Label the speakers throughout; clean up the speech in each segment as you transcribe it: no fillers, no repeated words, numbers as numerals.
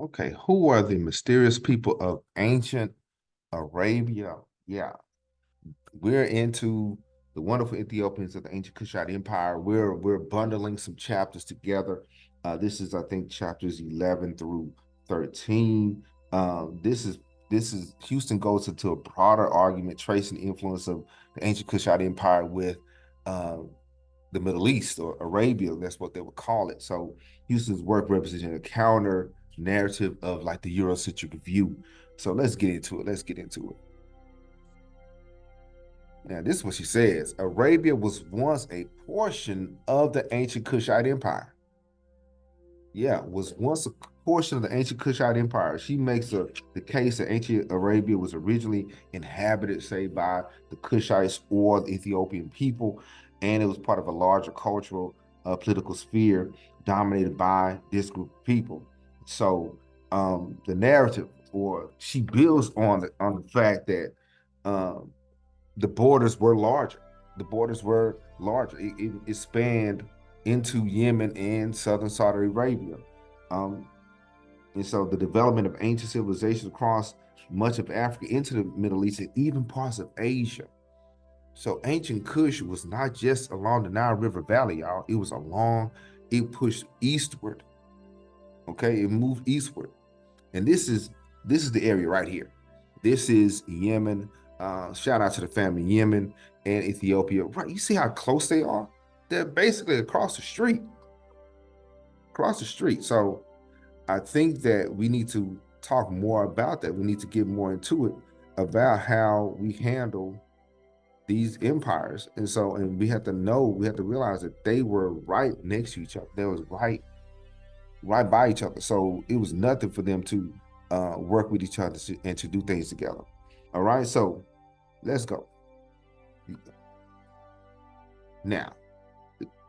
Speaker 1: Okay, who are the mysterious people of ancient Arabia? Yeah, we're into the wonderful Ethiopians of the Ancient Cushite Empire. We're bundling some chapters together. This is, I think, chapters 11 through 13. This is Houston goes into a broader argument tracing the influence of the Ancient Cushite Empire with uh, the Middle East or Arabia. That's what they would call it. So Houston's work representing a counter narrative of like the Eurocentric view. So let's get into it. Let's get into it. Now, this is what she says. Arabia was once a portion of the ancient Kushite Empire. Yeah, was once a portion of the ancient Kushite Empire. She makes the case that ancient Arabia was originally inhabited, say, by the Kushites or the Ethiopian people, and it was part of a larger cultural, political sphere dominated by this group of people. So, the narrative, or she builds on the fact that um, the borders were larger. The borders were larger. It spanned into Yemen and southern Saudi Arabia. Um, and so the development of ancient civilizations across much of Africa into the Middle East and even parts of Asia. So ancient Kush was not just along the Nile River Valley, y'all. It pushed eastward. Okay, it moved eastward. And this is the area right here. This is Yemen. Shout out to the family Yemen and Ethiopia. Right, you see how close they are? They're basically across the street. Across the street. So I think that we need to talk more about that. We need to get more into it about how we handle these empires. And we have to know, we have to realize that they were right next to each other. They was right by each other. So it was nothing for them to work with each other and to do things together. All right, so let's go. Now,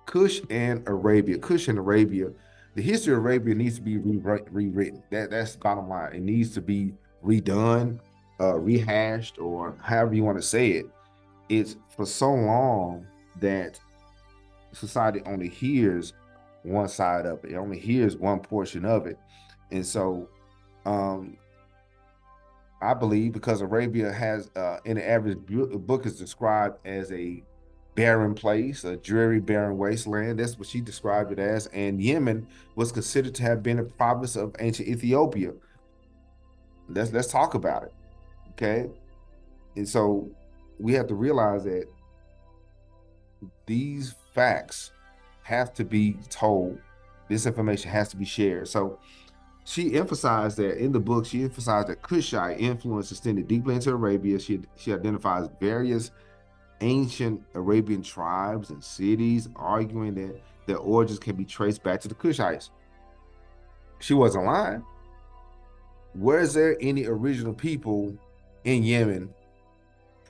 Speaker 1: Kush and Arabia. Kush and Arabia, the history of Arabia needs to be rewritten. That's the bottom line. It needs to be redone, rehashed, or however you want to say it. It's for so long that society only hears one side of it. It only hears one portion of it. And so um, I believe because Arabia has, in the average book, is described as a barren place, a dreary, barren wasteland. That's what she described it as. And Yemen was considered to have been a province of ancient Ethiopia. Let's talk about it, okay? And so we have to realize that these facts have to be told. This information has to be shared. So she emphasized that in the book, she emphasized that Kushite influence extended deeply into Arabia. She identifies various ancient Arabian tribes and cities, arguing that their origins can be traced back to the Kushites. She wasn't lying. Where is there any original people in Yemen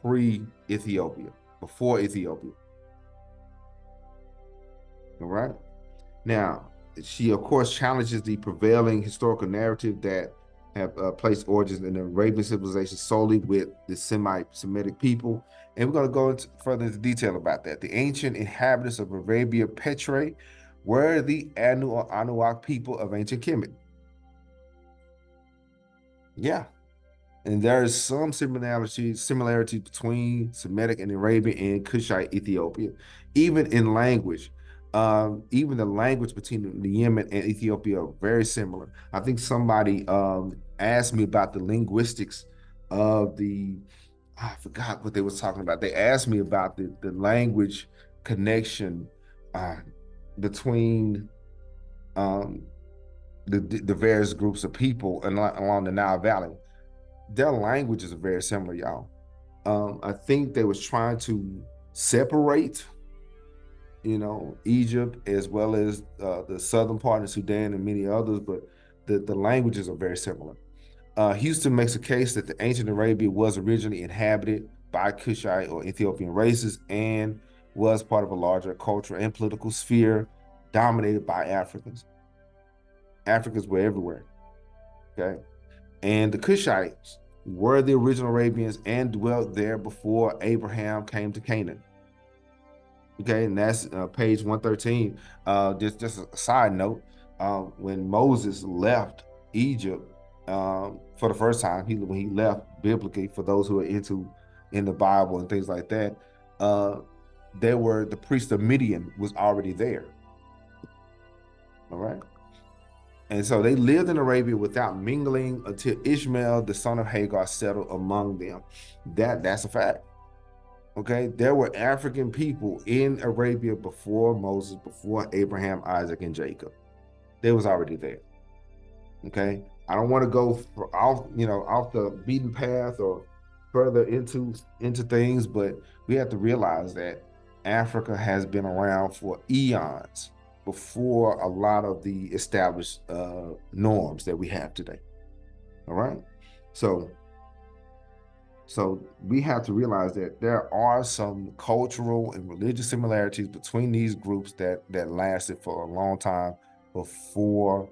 Speaker 1: pre-Ethiopia, before Ethiopia? All right. Now, she of course challenges the prevailing historical narrative that have placed origins in the Arabian civilization solely with the Semitic people. And we're going to go into further into detail about that. The ancient inhabitants of Arabia Petrae were the Anuak people of ancient Kemet. Yeah. And there is some similarity between Semitic and Arabian and Kushite Ethiopia, even in language. Even the language between the Yemen and Ethiopia are very similar. I think somebody asked me about the linguistics of I forgot what they was talking about. They asked me about the language connection uh, between um, the various groups of people along the Nile Valley. Their languages are very similar, y'all. I think they was trying to separate, Egypt as well as the southern part of Sudan and many others, but the languages are very similar. Houston makes a case that the ancient Arabia was originally inhabited by Kushite or Ethiopian races and was part of a larger cultural and political sphere dominated by Africans. Africans were everywhere, okay? And the Kushites were the original Arabians and dwelt there before Abraham came to Canaan. Okay, and that's page 113. Just a side note, when Moses left Egypt for the first time. When he left biblically, for those who are in the Bible and things like that, the priest of Midian was already there. All right. And so they lived in Arabia without mingling until Ishmael, the son of Hagar, settled among them. That's a fact. Okay, there were African people in Arabia before Moses, before Abraham, Isaac, and Jacob. They was already there. Okay, I don't want to go off the beaten path or further into things, but we have to realize that Africa has been around for eons before a lot of the established norms that we have today. All right, so we have to realize that there are some cultural and religious similarities between these groups that lasted for a long time before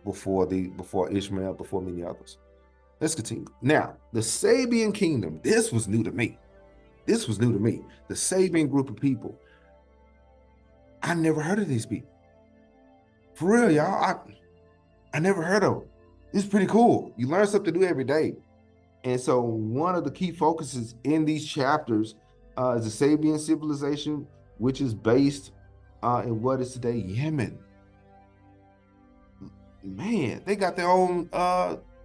Speaker 1: Ishmael, before many others. Let's continue. Now, the Sabian Kingdom. This was new to me. The Sabian group of people. I never heard of these people. For real, y'all. I never heard of them. It's pretty cool. You learn something new every day. And so one of the key focuses in these chapters is the Sabian civilization, which is based in what is today Yemen. Man, they got their own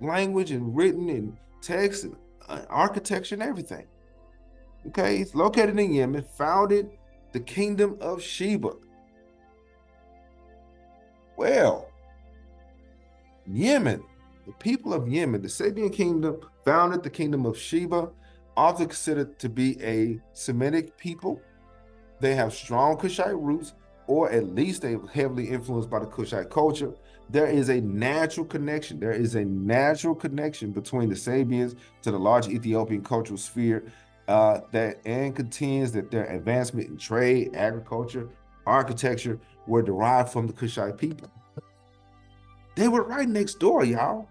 Speaker 1: language and written and text and architecture and everything. Okay, it's located in Yemen, founded the Kingdom of Sheba. Well, Yemen, the people of Yemen, the Sabian Kingdom founded the Kingdom of Sheba, often considered to be a Semitic people. They have strong Kushite roots, or at least they were heavily influenced by the Kushite culture. There is a natural connection. Between the Sabians to the large Ethiopian cultural sphere and contends that their advancement in trade, agriculture, architecture were derived from the Kushite people. They were right next door, y'all.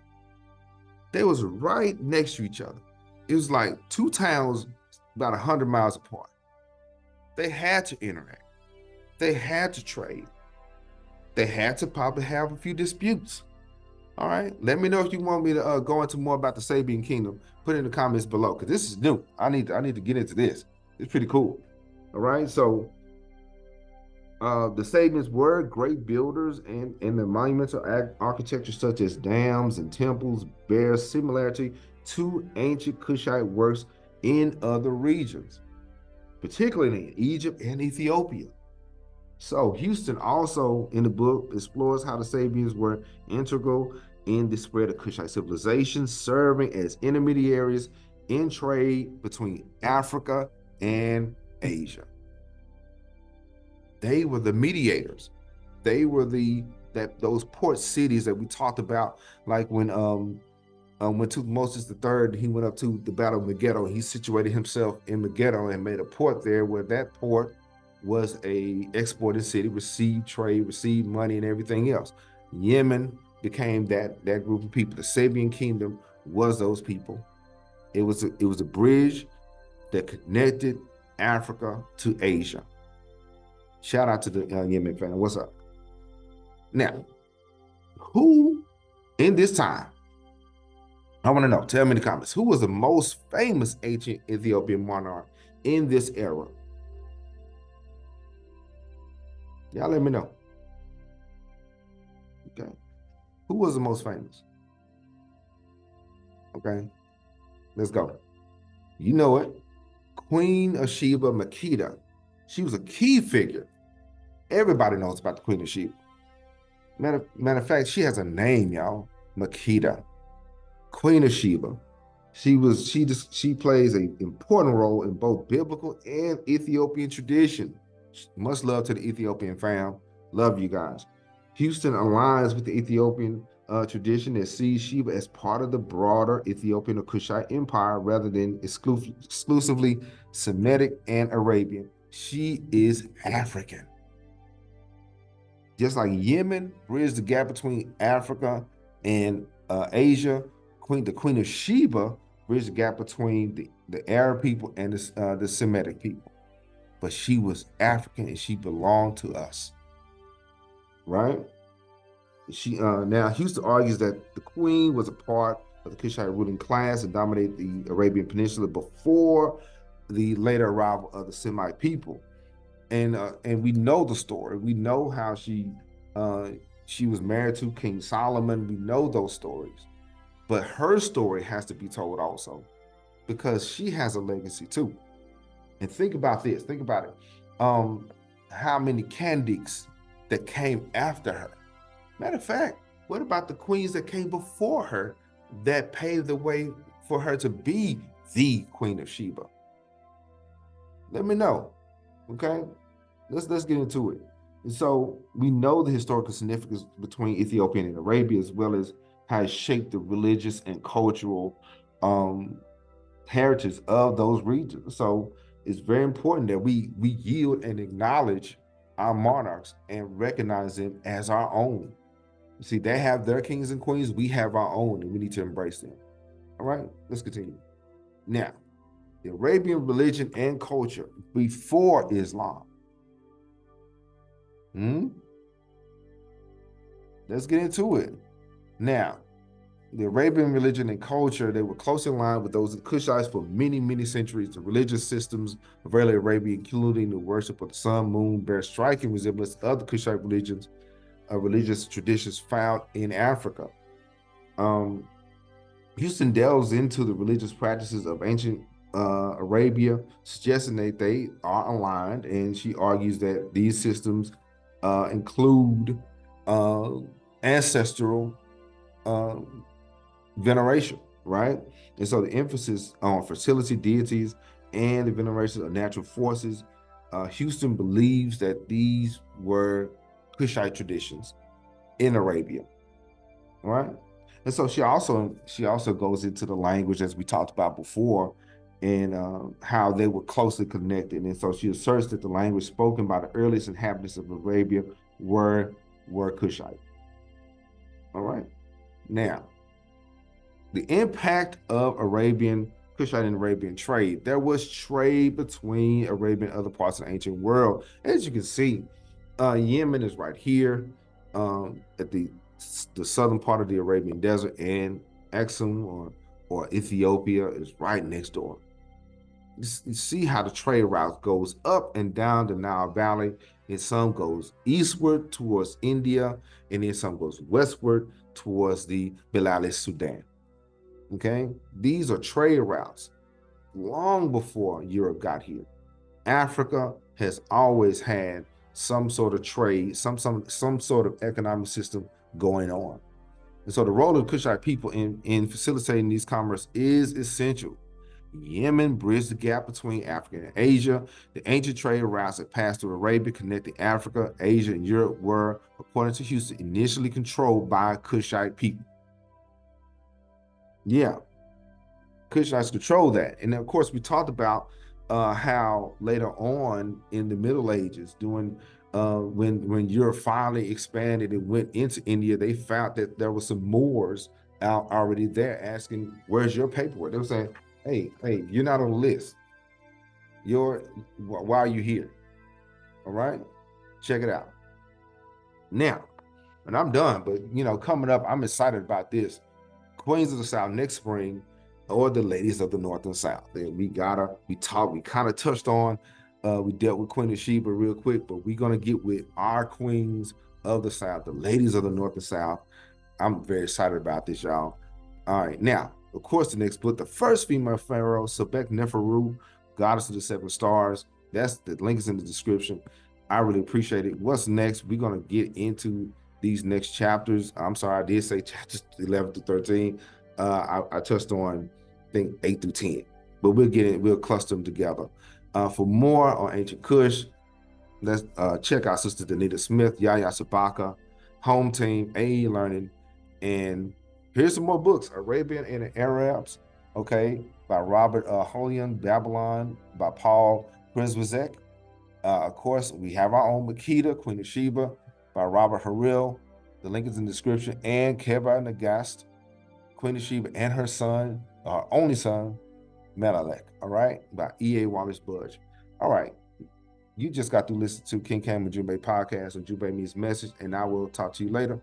Speaker 1: They was right next to each other. It was like two towns about 100 miles apart. They had to interact. They had to trade. They had to probably have a few disputes. All right. Let me know if you want me to go into more about the Sabian Kingdom. Put it in the comments below, because this is new. I need to get into this. It's pretty cool. All right. So the Sabians were great builders, and the monumental architecture such as dams and temples bears similarity to ancient Kushite works in other regions, particularly in Egypt and Ethiopia. So Houston also in the book explores how the Sabians were integral in the spread of Kushite civilization, serving as intermediaries in trade between Africa and Asia. They were the mediators. They were those port cities that we talked about, like when Tutmosis III, he went up to the Battle of Megiddo. He situated himself in Megiddo and made a port there, where that port was a exporting city, received trade, received money, and everything else. Yemen became that group of people. The Sabian Kingdom was those people. It was a bridge that connected Africa to Asia. Shout out to the Yemen fan. What's up? Now, who in this time, I want to know, tell me in the comments, who was the most famous ancient Ethiopian monarch in this era? Y'all let me know. Okay. Who was the most famous? Okay. Let's go. You know it. Queen of Sheba, Makeda. She was a key figure. Everybody knows about the Queen of Sheba. Matter of fact, she has a name, y'all. Makeda. Queen of Sheba. She plays an important role in both biblical and Ethiopian tradition. Much love to the Ethiopian fam. Love you guys. Houston aligns with the Ethiopian tradition that sees Sheba as part of the broader Ethiopian or Kushite Empire rather than exclusively Semitic and Arabian. She is African. Just like Yemen bridged the gap between Africa and Asia, the Queen of Sheba bridged the gap between the Arab people and the Semitic people. But she was African and she belonged to us, right? Now Houston argues that the queen was a part of the Kushite ruling class and dominated the Arabian Peninsula before the later arrival of the Semite people. And we know the story. We know how she was married to King Solomon. We know those stories, but her story has to be told also because she has a legacy too. And think about this. Think about it. Um, how many Candics that came after her? Matter of fact, what about the queens that came before her that paved the way for her to be the Queen of Sheba? Let me know. Okay, let's get into it. And so we know the historical significance between Ethiopia and Arabia, as well as how it shaped the religious and cultural um, heritage of those regions. So it's very important that we yield and acknowledge our monarchs and recognize them as our own. See, they have their kings and queens, we have our own, and we need to embrace them. All right, let's continue. Now, the Arabian religion and culture before Islam. Let's get into it. Now, the Arabian religion and culture, they were closely aligned with those of the Kushites for many, many centuries. The religious systems of early Arabia, including the worship of the sun, moon, bear striking resemblance to other Kushite religions, religious traditions found in Africa. Houston delves into the religious practices of ancient Arabia, suggesting that they are aligned, and she argues that these systems include ancestral veneration, right? And so the emphasis on fertility, deities, and the veneration of natural forces. Houston believes that these were Kushite traditions in Arabia, right? And so she also goes into the language as we talked about before, and how they were closely connected. And so she asserts that the language spoken by the earliest inhabitants of Arabia were Kushite. All right. Now, the impact of Kushite and Arabian trade. There was trade between Arabia and other parts of the ancient world. As you can see, Yemen is right here at the southern part of the Arabian Desert, and Aksum or Ethiopia is right next door. You see how the trade route goes up and down the Nile Valley, and some goes eastward towards India, and then some goes westward towards the Bilal Sudan. Okay, these are trade routes long before Europe got here. Africa has always had some sort of trade, some sort of economic system going on. And so the role of the Kushite people in facilitating these commerce is essential. Yemen bridged the gap between Africa and Asia. The ancient trade routes that passed through Arabia connecting Africa, Asia, and Europe were, according to Houston, initially controlled by Kushite people. Yeah, Kushites control that. And of course, we talked about how later on in the Middle Ages, when Europe finally expanded and went into India, they found that there were some Moors out already there asking, "Where's your paperwork?" They were saying, "Hey, you're not on the list. Why are you here?" All right, check it out. Now, and I'm done, but coming up, I'm excited about this. Queens of the South next spring, or the ladies of the North and South. We kind of touched on, we dealt with Queen of Sheba real quick, but we're gonna get with our queens of the South, the ladies of the North and South. I'm very excited about this, y'all. All right, now, of course, the next book, the first female pharaoh, Sebek Neferu, goddess of the seven stars. The link is in the description. I really appreciate it. What's next? We're gonna get into these next chapters. I'm sorry, I did say chapters 11 to 13. I touched on, I think, 8 through 10, but we'll cluster them together. For more on Ancient Kush, let's check out Sister Danita Smith, Yaya Sabaka, Home Team, AE Learning, and here's some more books: Arabian and the Arabs, okay, by Robert Holian, Babylon by Paul Krizwizek. Of course, we have our own Makeda, Queen of Sheba, by Robert Harrell. The link is in the description. And Keba Nagast, Queen of Sheba, and her son, her only son, Melalek, all right, by E.A. Wallace Budge. All right, you just got to listen to King Cam and Ujumbe podcast, Ujumbe Means Message, and I will talk to you later.